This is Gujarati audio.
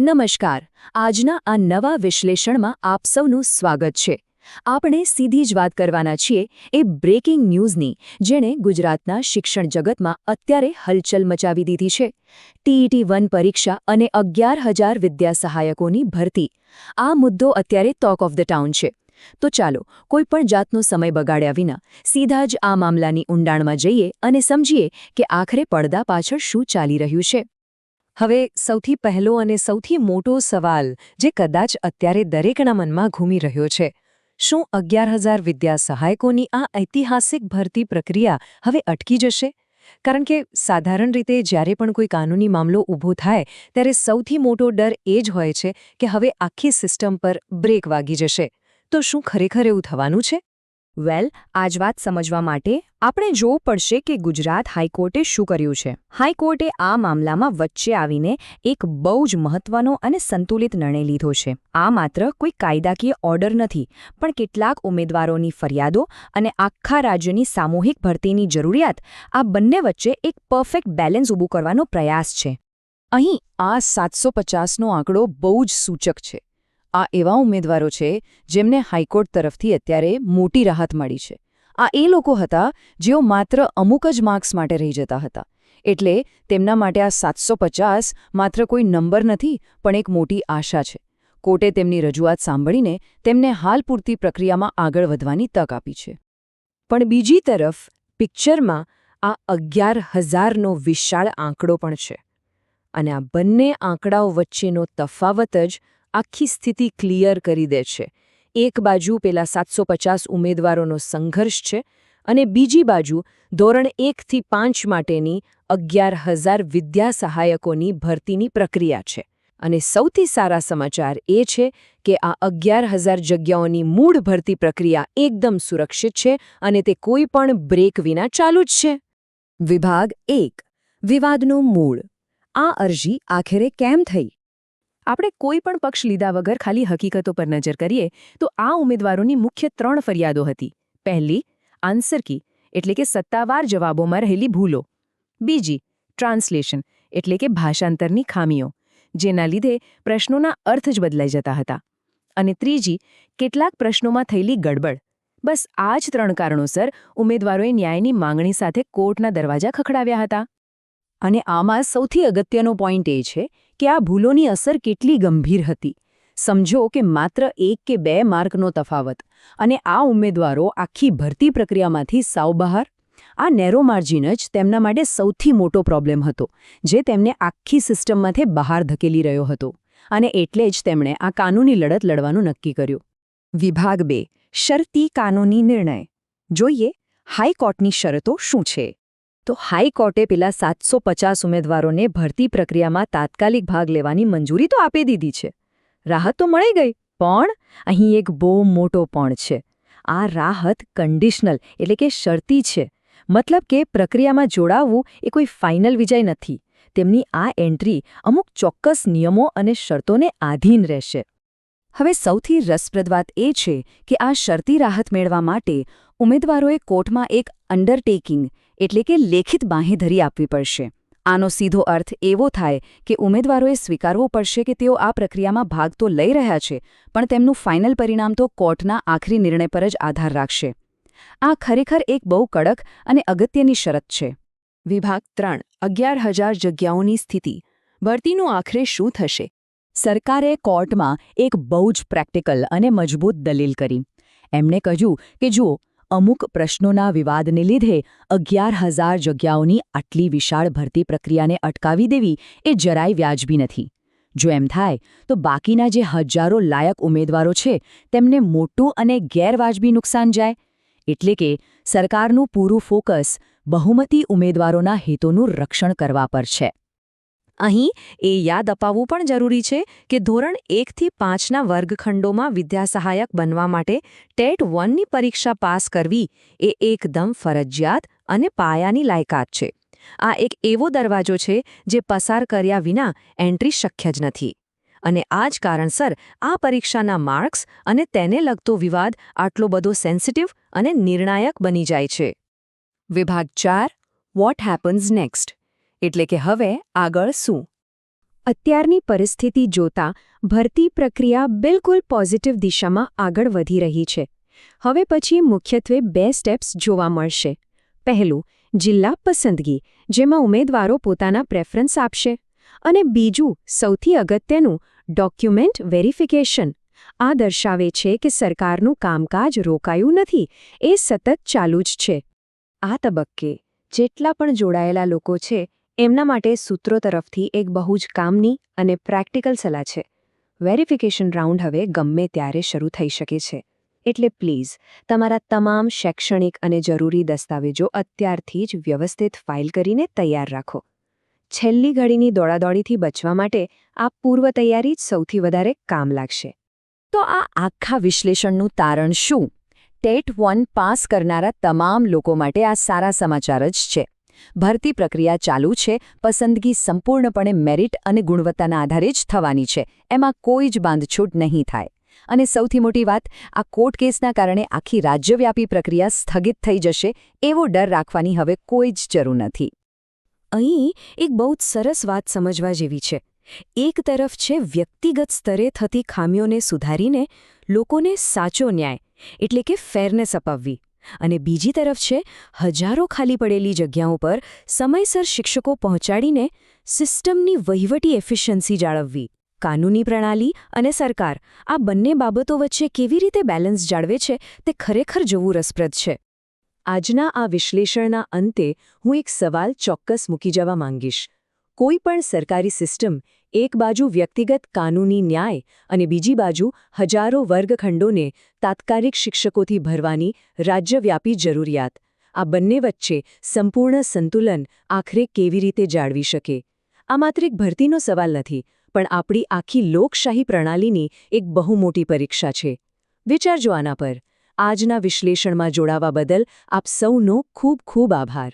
નમસ્કાર. આજના આ નવા વિશ્લેષણમાં આપ સૌનું સ્વાગત છે. આપણે સીધી જ વાત કરવાના છીએ એ બ્રેકિંગ ન્યૂઝની, જેણે ગુજરાતના શિક્ષણ જગતમાં અત્યારે હલચલ મચાવી દીધી છે. TET-1 પરીક્ષા અને 11,000 વિદ્યા સહાયકોની ભરતી. આ મુદ્દો અત્યારે ટોક ઓફ ધ ટાઉન છે. તો ચાલો, કોઈપણ જાતનો સમય બગાડ્યા વિના સીધા જ આ મામલાની ઊંડાણમાં જઈએ અને સમજીએ કે આખરે પડદા પાછળ શું ચાલી રહ્યું છે. હવે સૌથી પહેલો અને સૌથી મોટો સવાલ જે કદાચ અત્યારે દરેકના મનમાં ઘૂમી રહ્યો છે, શું 11,000 વિદ્યા સહાયકોની આ ઐતિહાસિક ભરતી પ્રક્રિયા હવે અટકી જશે? કારણ કે સાધારણ રીતે જ્યારે પણ કોઈ કાનૂની મામલો ઊભો થાય ત્યારે સૌથી મોટો ડર એ જ હોય છે કે હવે આખી સિસ્ટમ પર બ્રેક વાગી જશે. તો શું ખરેખર એવું થવાનું છે? આ જ વાત સમજવા માટે આપણે જોવું પડશે કે ગુજરાત હાઈકોર્ટે શું કર્યું છે. હાઈકોર્ટે આ મામલામાં વચ્ચે આવીને એક બહુ જ મહત્વનો અને સંતુલિત નિર્ણય લીધો છે. આ માત્ર કોઈ કાયદાકીય ઓર્ડર નથી, પણ કેટલાક ઉમેદવારોની ફરિયાદો અને આખા રાજ્યની સામૂહિક ભરતીની જરૂરિયાત, આ બંને વચ્ચે એક પરફેક્ટ બેલેન્સ ઊભું કરવાનો પ્રયાસ છે. અહીં આ 750નો આંકડો બહુ જ સૂચક છે. આ એવા ઉમેદવારો છે જેમને હાઈકોર્ટ તરફથી અત્યારે મોટી રાહત મળી છે. આ એ લોકો હતા જેઓ માત્ર અમુક જ માર્ક્સ માટે રહી જતા હતા. એટલે તેમના માટે આ 750 માત્ર કોઈ નંબર નથી, પણ એક મોટી આશા છે. કોર્ટે તેમની રજૂઆત સાંભળીને તેમને હાલ પૂરતી પ્રક્રિયામાં આગળ વધવાની તક આપી છે. પણ બીજી તરફ પિક્ચરમાં આ 11,000નો વિશાળ આંકડો પણ છે. અને આ બંને આંકડાઓ વચ્ચેનો તફાવત જ આખી સ્થિતિ ક્લિયર કરી દે છે. એક બાજુ પેલા 750 ઉમેદવારોનો સંઘર્ષ છે અને બીજી બાજુ ધોરણ 1 થી 5 માટેની 11,000 વિદ્યા સહાયકોની ભરતીની પ્રક્રિયા છે. અને સૌથી સારા સમાચાર એ છે કે આ 11,000 જગ્યાઓની મૂળ ભરતી પ્રક્રિયા એકદમ સુરક્ષિત છે અને તે કોઈ પણ બ્રેક વિના ચાલુ જ છે. વિભાગ 1. વિવાદનું મૂળ. આ અરજી આખરે કેમ થઈ? આપણે કોઈ પણ પક્ષ લીધા વગર ખાલી હકીકતો પર નજર કરીએ તો આ ઉમેદવારોની મુખ્ય 3 ફરિયાદો હતી. પહેલી, આન્સર કી એટલે કે સત્તાવાર જવાબોમાં રહેલી ભૂલો. બીજી, ટ્રાન્સલેશન એટલે કે ભાષાંતરની ખામીઓ, જેના લીધે પ્રશ્નોના અર્થ જ બદલાઈ જતા હતા. અને ત્રીજી, કેટલાક પ્રશ્નોમાં થયેલી ગડબડ. બસ આ જ 3 કારણોસર ઉમેદવારોએ ન્યાયની માંગણી સાથે કોર્ટના દરવાજા ખખડાવ્યા હતા. અને આમાં સૌથી અગત્યનો પોઈન્ટ એ છે કે આ ભૂલોની અસર કેટલી ગંભીર હતી. સમજો કે માત્ર 1 કે 2 માર્કનો તફાવત, અને આ ઉમેદવારો આખી ભરતી પ્રક્રિયામાંથી સાવ બહાર. આ નેરો માર્જિન જ તેમના માટે સૌથી મોટો પ્રોબ્લેમ હતો, જે તેમને આખી સિસ્ટમમાંથી બહાર ધકેલી રહ્યો હતો. અને એટલે જ તેમણે આ કાનૂની લડત લડવાનું નક્કી કર્યું. વિભાગ 2. શરતી કાનૂની નિર્ણય. જોઈએ હાઈકોર્ટની શરતો શું છે. તો હાઈકોર્ટે પેલા 750 ઉમેદવારોને ભરતી પ્રક્રિયામાં તાત્કાલિક ભાગ લેવાની મંજૂરી તો આપી દીધી છે. રાહત તો મળી ગઈ, પણ અહીં એક બહુ મોટો પણ છે. આ રાહત કન્ડિશનલ એટલે કે શરતી છે. મતલબ કે પ્રક્રિયામાં જોડાવવું એ કોઈ ફાઇનલ વિજય નથી. તેમની આ એન્ટ્રી અમુક ચોક્કસ નિયમો અને શરતોને આધીન રહેશે. હવે સૌથી રસપ્રદ વાત એ છે કે આ શરતી રાહત મેળવવા માટે ઉમેદવારોએ કોર્ટમાં એક અંડરટેકિંગ એટલે કે લેખિત બાંહેધરી આપવી પડશે. આનો સીધો અર્થ એવો થાય કે ઉમેદવારોએ સ્વીકારવું પડશે કે તેઓ આ પ્રક્રિયામાં ભાગ તો લઈ રહ્યા છે, પણ તેમનું ફાઇનલ પરિણામ તો કોર્ટના આખરી નિર્ણય પર જ આધાર રાખશે. આ ખરેખર એક બહુ કડક અને અગત્યની શરત છે. વિભાગ 3. 11,000 જગ્યાઓની સ્થિતિ. ભરતીનું આખરે શું થશે? સરકારે કોર્ટમાં એક બહુ જ પ્રેક્ટિકલ અને મજબૂત દલીલ કરી. એમણે કહ્યું કે જુઓ, અમુક પ્રશ્નોના વિવાદને લીધે 11,000 જગ્યાઓની આટલી વિશાળ ભરતી પ્રક્રિયાને અટકાવી દેવી એ જરાય વ્યાજબી નથી. જો એમ થાય તો બાકીના જે હજારો લાયક ઉમેદવારો છે તેમને મોટું અને ગેરવાજબી નુકસાન જાય. એટલે કે સરકારનું પૂરું ફોકસ બહુમતી ઉમેદવારોના હિતોનું રક્ષણ કરવા પર છે. અહીં એ યાદ અપાવવું પણ જરૂરી છે કે ધોરણ 1 થી 5ના વર્ગખંડોમાં વિદ્યા સહાયક બનવા માટે TET-1ની પરીક્ષા પાસ કરવી એ એકદમ ફરજિયાત અને પાયાની લાયકાત છે. આ એક એવો દરવાજો છે જે પસાર કર્યા વિના એન્ટ્રી શક્ય જ નથી. અને આ જ કારણસર આ પરીક્ષાના માર્ક્સ અને તેને લગતો વિવાદ આટલો બધો સેન્સિટિવ અને નિર્ણાયક બની જાય છે. વિભાગ 4. વોટ હેપન્સ નેક્સ્ટ એટલે કે હવે આગળ શું? અત્યારની પરિસ્થિતિ જોતા ભરતી પ્રક્રિયા બિલકુલ પોઝિટિવ દિશામાં આગળ વધી રહી છે. હવે પછી મુખ્યત્વે 2 સ્ટેપ્સ જોવા મળશે. પહેલું, જિલ્લા પસંદગી, જેમાં ઉમેદવારો પોતાના પ્રેફરન્સ આપશે. અને બીજું, સૌથી અગત્યનું, ડોક્યુમેન્ટ વેરિફિકેશન. આ દર્શાવે છે કે સરકારનું કામકાજ રોકાયું નથી, એ સતત ચાલુ જ છે. આ તબક્કે જેટલા પણ જોડાયેલા લોકો છે એમના માટે સૂત્રો તરફથી એક બહુ જ કામની અને પ્રેક્ટિકલ સલાહ છે. વેરિફિકેશન રાઉન્ડ હવે ગમે ત્યારે શરૂ થઈ શકે છે. એટલે પ્લીઝ તમારા તમામ શૈક્ષણિક અને જરૂરી દસ્તાવેજો અત્યારથી જ વ્યવસ્થિત ફાઇલ કરીને તૈયાર રાખો. છેલ્લી ઘડીની દોડાદોડીથી બચવા માટે આ પૂર્વ તૈયારી જ સૌથી વધારે કામ લાગશે. તો આ આખા વિશ્લેષણનું તારણ શું? ટેટ 1 પાસ કરનારા તમામ લોકો માટે આ સારા સમાચાર જ છે. ભરતી પ્રક્રિયા ચાલુ છે, પસંદગી સંપૂર્ણપણે મેરિટ અને ગુણવત્તાના આધારે જ થવાની છે. એમાં કોઈ જ બાંધછૂટ નહીં થાય. અને સૌથી મોટી વાત, આ કોર્ટ કેસના કારણે આખી રાજ્યવ્યાપી પ્રક્રિયા સ્થગિત થઈ જશે એવો ડર રાખવાની હવે કોઈ જ જરૂર નથી. અહીં એક બહુ જ સરસ વાત સમજવા જેવી છે. એક તરફ છે વ્યક્તિગત સ્તરે થતી ખામીઓને સુધારીને લોકોને સાચો ન્યાય એટલે કે ફેરનેસ અપાવવી, અને બીજી તરફ છે હજારો ખાલી પડેલી જગ્યાઓ પર સમયસર શિક્ષકો પહોંચાડીને સિસ્ટમની વહીવટી એફિશિયન્સી જાળવવી. કાનૂની પ્રણાલી અને સરકાર, આ બંને બાબતો વચ્ચે કેવી રીતે બેલેન્સ જાળવે છે તે ખરેખર જોવું રસપ્રદ છે. આજના આ વિશ્લેષણના અંતે હું એક સવાલ ચોક્કસ મૂકી જવા માંગીશ. કોઈ પણ સરકારી સિસ્ટમ એક બાજુ વ્યક્તિગત કાનૂની ન્યાય અને બીજી બાજુ હજારો વર્ગખંડોને તાત્કાલિક શિક્ષકોથી ભરવાની રાજ્યવ્યાપી જરૂરિયાત, આ બંને વચ્ચે સંપૂર્ણ સંતુલન આખરે કેવી રીતે જાળવી શકે? આ માત્ર એક ભરતીનો સવાલ નથી, પણ આપણી આખી લોકશાહી પ્રણાલીની એક બહુ મોટી પરીક્ષા છે. વિચારજો આના પર. આજના વિશ્લેષણમાં જોડાવા બદલ આપ સૌનો ખૂબ ખૂબ આભાર.